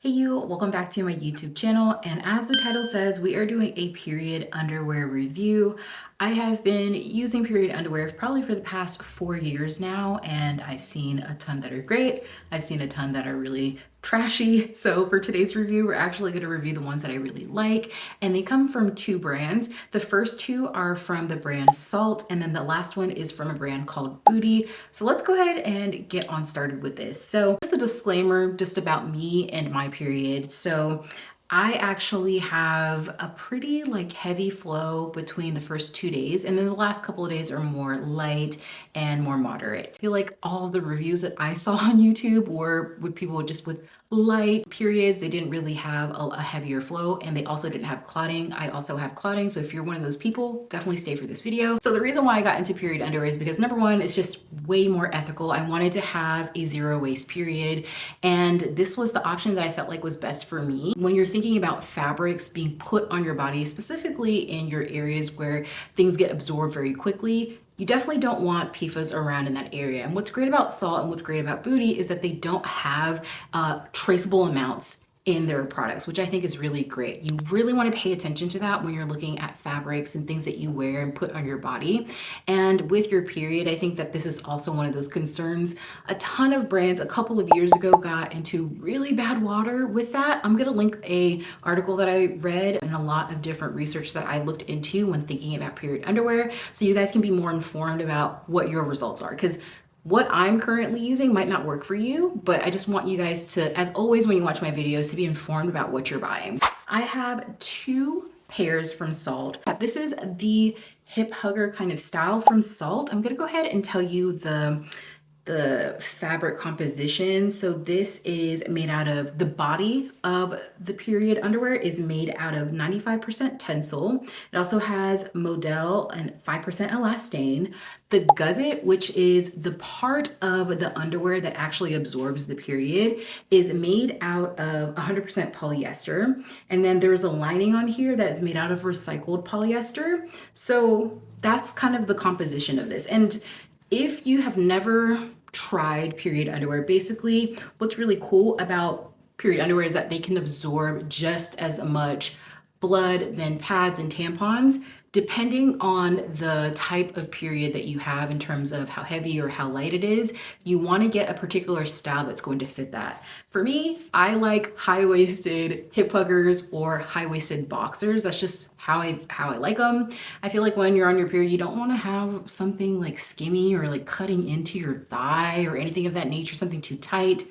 Hey you, welcome back to my YouTube channel, and as the title says, we are doing a period underwear review. I have been using period underwear probably for the past 4 years now, and I've seen a ton that are great. I've seen a ton that are really trashy. So for today's review, we're actually going to review the ones that I really like, and they come from two brands. The first two are from the brand Saalt, and then the last one is from a brand called Boody. So let's go ahead and get on started with this. So just a disclaimer just about me and my period. So I actually have a pretty heavy flow between the first 2 days, and then the last couple of days are more light and more moderate. I feel like all the reviews that I saw on YouTube were with people just with light periods. They didn't really have a heavier flow, and they also didn't have clotting. I also have clotting, so if you're one of those people, definitely stay for this video. So the reason why I got into period underwear is because number one, it's just way more ethical. I wanted to have a zero waste period, and this was the option that I felt like was best for me. When you're thinking about fabrics being put on your body, specifically in your areas where things get absorbed very quickly, you definitely don't want PFAS around in that area. And what's great about Saalt and what's great about Boody is that they don't have traceable amounts in their products, which I think is really great. You really want to pay attention to that when you're looking at fabrics and things that you wear and put on your body. And with your period, I think that this is also one of those concerns. A ton of brands a couple of years ago got into really bad water with that. I'm gonna link a article that I read and a lot of different research that I looked into when thinking about period underwear, so you guys can be more informed about what your results are, because what I'm currently using might not work for you, but I just want you guys to, as always when you watch my videos, to be informed about what you're buying. I have two pairs from Saalt. This is the hip hugger kind of style from Saalt. I'm gonna go ahead and tell you the fabric composition. So this is made out of, the body of the period underwear is made out of 95% Tencel. It also has modal and 5% elastane. The gusset, which is the part of the underwear that actually absorbs the period, is made out of 100% polyester. And then there's a lining on here that is made out of recycled polyester. So that's kind of the composition of this. And if you have never tried period underwear, basically what's really cool about period underwear is that they can absorb just as much blood than pads and tampons, depending on the type of period that you have in terms of how heavy or how light it is. You want to get a particular style that's going to fit that. For me, I like high-waisted hip huggers or high-waisted boxers. That's just how I like them. I feel like when you're on your period, you don't want to have something like skimmy or like cutting into your thigh or anything of that nature, something too tight.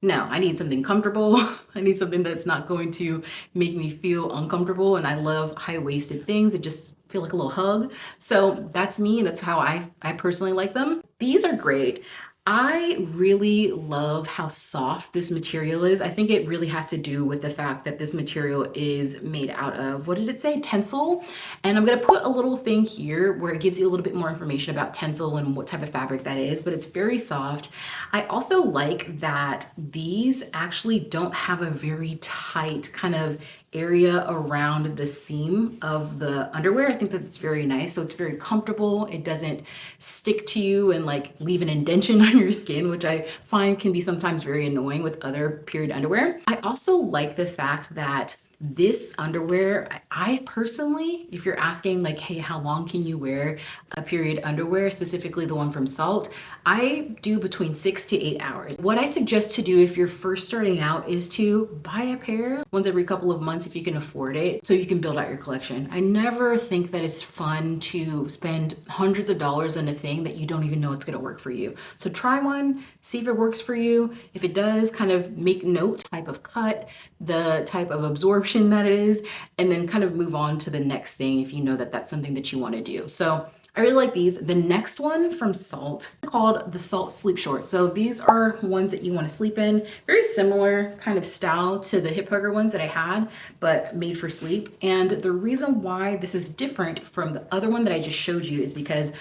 No, I need something comfortable. I need something that's not going to make me feel uncomfortable. And I love high-waisted things that just feel like a little hug. So that's me. That's how I personally like them. These are great. I really love how soft this material is. I think it really has to do with the fact that this material is made out of, what did it say? Tencel. And I'm gonna put a little thing here where it gives you a little bit more information about Tencel and what type of fabric that is, but it's very soft. I also like that these actually don't have a very tight kind of area around the seam of the underwear. I think that it's very nice. So it's very comfortable. It doesn't stick to you and like leave an indentation on your skin, which I find can be sometimes very annoying with other period underwear. I also like the fact that this underwear, I personally, if you're asking like, hey, how long can you wear a period underwear, specifically the one from Saalt, I do between 6 to 8 hours. What I suggest to do if you're first starting out is to buy a pair once every couple of months if you can afford it, so you can build out your collection. I never think that it's fun to spend hundreds of dollars on a thing that you don't even know it's gonna work for you. So try one, see if it works for you. If it does, kind of make note type of cut, the type of absorption that it is, and then kind of move on to the next thing if you know that that's something that you want to do. So I really like these. The next one from Saalt called the Saalt Sleep Shorts. So these are ones that you want to sleep in. Very similar kind of style to the hip hugger ones that I had, but made for sleep. And the reason why this is different from the other one that I just showed you is because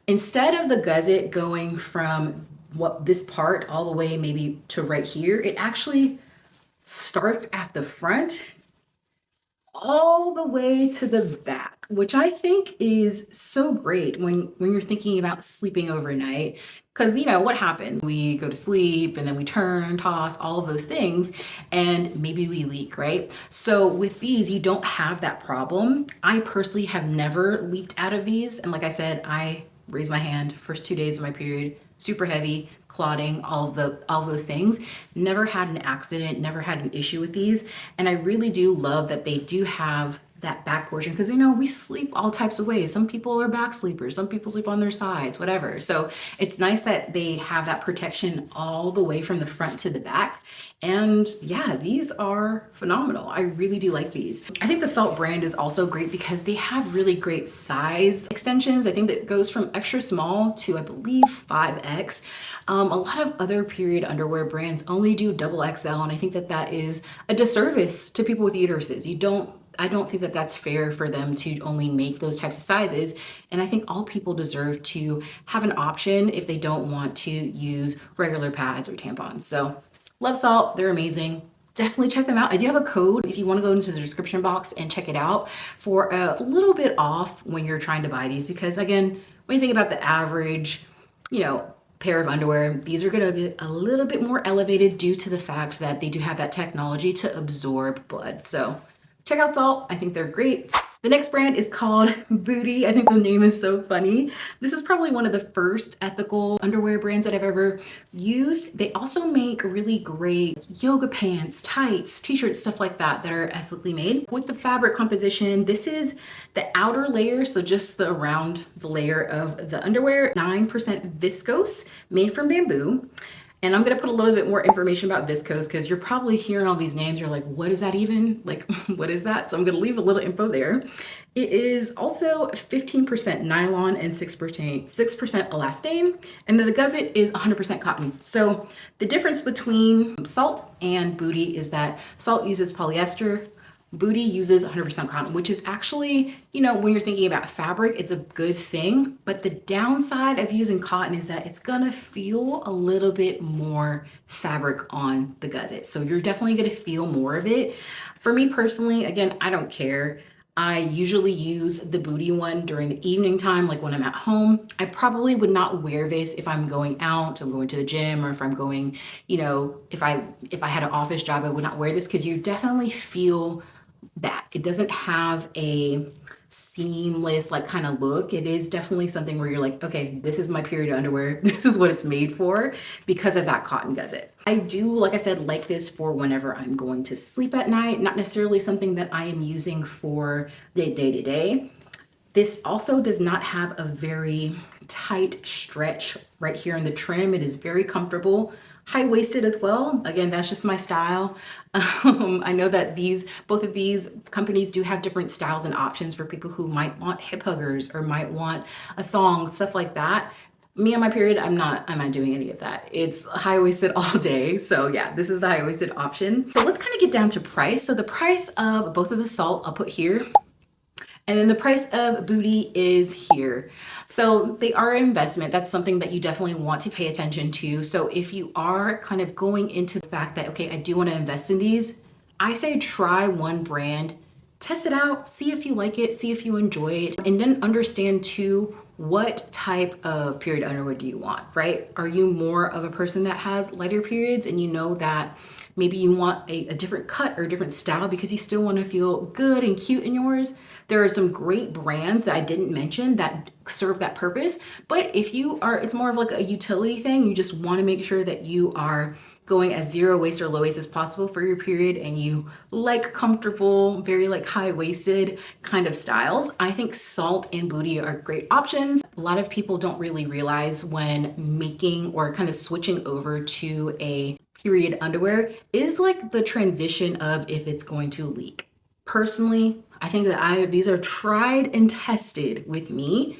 instead of the gusset going from this part all the way maybe to right here, it actually starts at the front all the way to the back, which I think is so great when you're thinking about sleeping overnight. Because you know what happens? We go to sleep and then we turn, toss, all of those things, and maybe we leak, right? So with these, you don't have that problem. I personally have never leaked out of these. And like I said, I raise my hand, first 2 days of my period, super heavy, clotting, all of those things. Never had an accident, never had an issue with these. And I really do love that they do have that back portion, because you know we sleep all types of ways. Some people are back sleepers, some people sleep on their sides, whatever. So it's nice that they have that protection all the way from the front to the back. And yeah, these are phenomenal. I really do like these. I think the Saalt brand is also great because they have really great size extensions. I think that goes from extra small to, I believe, 5X. A lot of other period underwear brands only do double XL, and I think that that is a disservice to people with uteruses. I don't think that that's fair for them to only make those types of sizes. And I think all people deserve to have an option if they don't want to use regular pads or tampons. So love Saalt, they're amazing. Definitely check them out. I do have a code if you want to go into the description box and check it out for a little bit off when you're trying to buy these. Because again, when you think about the average, you know, pair of underwear, these are going to be a little bit more elevated due to the fact that they do have that technology to absorb blood. So check out Saalt. I think they're great. The next brand is called Boody. I think the name is so funny. This is probably one of the first ethical underwear brands that I've ever used. They also make really great yoga pants, tights, t-shirts, stuff like that that are ethically made. With the fabric composition, this is the outer layer, so just the around the layer of the underwear, 9% viscose, made from bamboo. And I'm gonna put a little bit more information about viscose because you're probably hearing all these names. You're like, what is that even? Like, what is that? So I'm gonna leave a little info there. It is also 15% nylon and 6% elastane. And then the gusset is 100% cotton. So the difference between Saalt and Boody is that Saalt uses polyester, Boody uses 100% cotton, which is actually, you know, when you're thinking about fabric, it's a good thing. But the downside of using cotton is that it's gonna feel a little bit more fabric on the gusset. So you're definitely gonna feel more of it. For me personally, again, I don't care. I usually use the Boody one during the evening time, like when I'm at home. I probably would not wear this if I'm going out, I'm going to the gym, or if I'm going, you know, if I had an office job, I would not wear this because you definitely feel that it doesn't have a seamless like kind of look. It is definitely something where you're like, okay, this is my period underwear. This is what it's made for because of that cotton gusset. I do, like I said, like this for whenever I'm going to sleep at night, not necessarily something that I am using for the day-to-day. This also does not have a very tight stretch right here in the trim. It is very comfortable. High-waisted as well. Again, that's just my style. I know that both of these companies do have different styles and options for people who might want hip huggers or might want a thong, stuff like that. Me on my period, I'm not doing any of that. It's high-waisted all day. So yeah, this is the high-waisted option. So let's kind of get down to price. So the price of both of the Saalt I'll put here. And then the price of Boody is here. So they are an investment. That's something that you definitely want to pay attention to. So if you are kind of going into the fact that, okay, I do want to invest in these, I say try one brand, test it out, see if you like it, see if you enjoy it, and then understand too, what type of period underwear do you want, right? Are you more of a person that has lighter periods and you know that maybe you want a different cut or a different style because you still want to feel good and cute in yours? There are some great brands that I didn't mention that serve that purpose. But if you are, it's more of like a utility thing. You just want to make sure that you are going as zero waist or low waist as possible for your period and you like comfortable, very like high waisted kind of styles. I think Saalt and Boody are great options. A lot of people don't really realize when making or kind of switching over to a period underwear is like the transition of if it's going to leak. Personally, I think that these are tried and tested with me.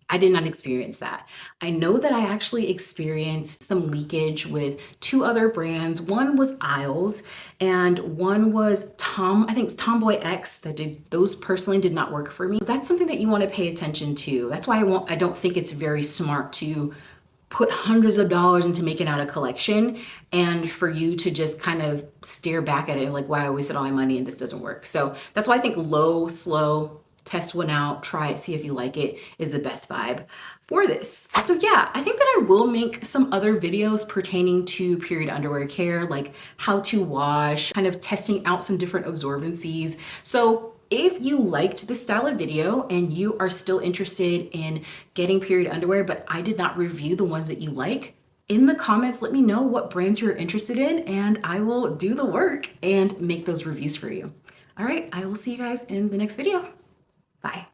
I did not experience that. I know that I actually experienced some leakage with two other brands. One was Isles and one was I think it's Tomboy X those personally did not work for me. That's something that you want to pay attention to. That's why I don't think it's very smart to put hundreds of dollars into making out a collection and for you to just kind of stare back at it like, why I wasted all my money and this doesn't work. So that's why I think low, slow, test one out, try it, see if you like it is the best vibe for this. So yeah, I think that I will make some other videos pertaining to period underwear care, like how to wash, kind of testing out some different absorbencies. So if you liked this style of video and you are still interested in getting period underwear, but I did not review the ones that you like, in the comments, let me know what brands you're interested in and I will do the work and make those reviews for you. All right, I will see you guys in the next video. Bye.